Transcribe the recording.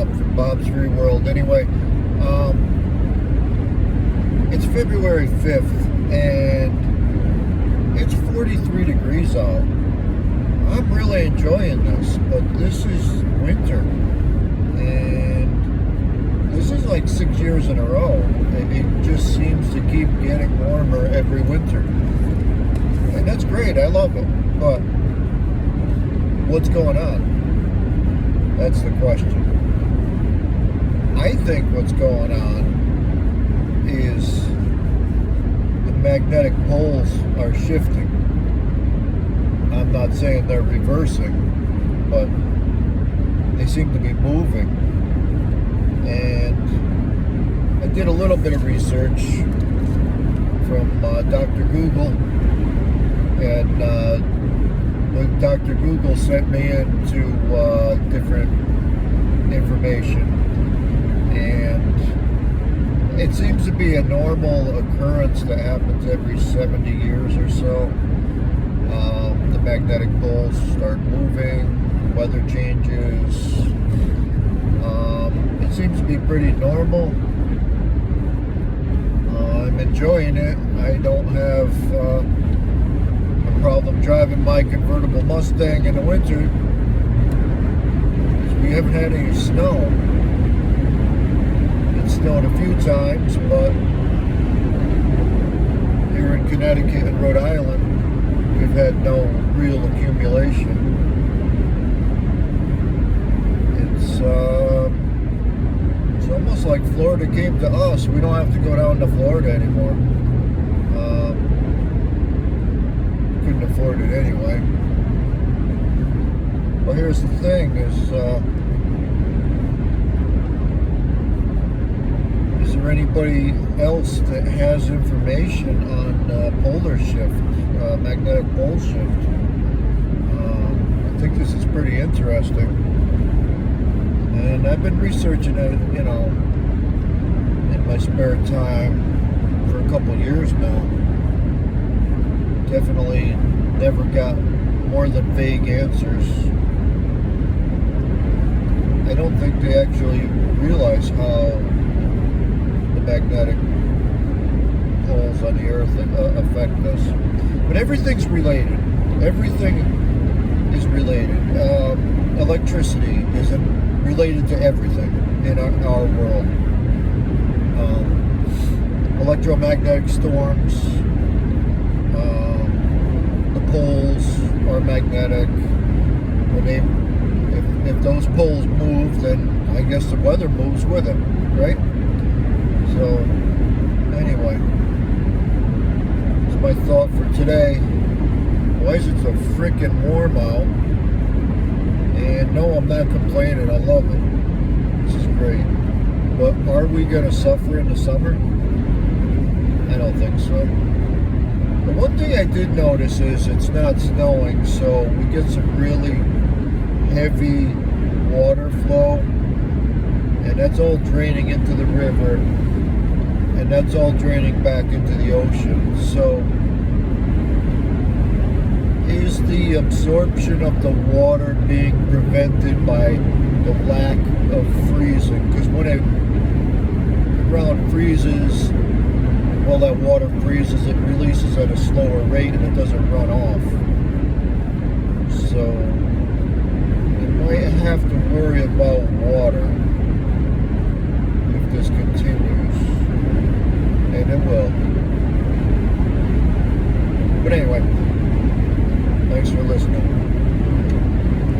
Bob from Bob's Free World. Anyway, it's February 5th and it's 43 degrees out. I'm really enjoying this, but this is winter. And this is like 6 years in a row. It just seems to keep getting warmer every winter. And that's great, I love it. But what's going on? That's the question. I think what's going on is the magnetic poles are shifting. I'm not saying they're reversing, but they seem to be moving. And I did a little bit of research from Dr. Google, and Dr. Google sent me into different information, and it seems to be a normal occurrence that happens every 70 years or so. The magnetic poles start moving, weather changes. It seems to be pretty normal. I'm enjoying it. I don't have a problem driving my convertible Mustang in the winter. We haven't had any snow. It snowed a few times, but here in Connecticut and Rhode Island, we've had no real accumulation. It's almost like Florida came to us. We don't have to go down to Florida anymore. Couldn't afford it anyway. Well, here's the thing: is there anybody else that has information on polar shift, magnetic pole shift? I think this is pretty interesting, and I've been researching it, in my spare time for a couple years now. Definitely never got more than vague answers. I don't think they actually realize how the magnetic poles on the Earth affect us. But everything's related. Everything is related. Electricity is related to everything in our world. Electromagnetic storms. The poles are magnetic. If those poles move, then I guess the weather moves with it, right? So, anyway, that's my thought for today. Why is it so freaking warm out? And no, I'm not complaining. I love it. This is great. But are we going to suffer in the summer? I don't think so. The one thing I did notice is it's not snowing, so we get some really heavy water flow, and that's all draining into the river, and that's all draining back into the ocean. So is the absorption of the water being prevented by the lack of freezing? Because when the ground freezes, well, that water freezes, it releases at a slower rate and it doesn't run off. So we might have to worry about water if this continues, and it will. But anyway, thanks for listening.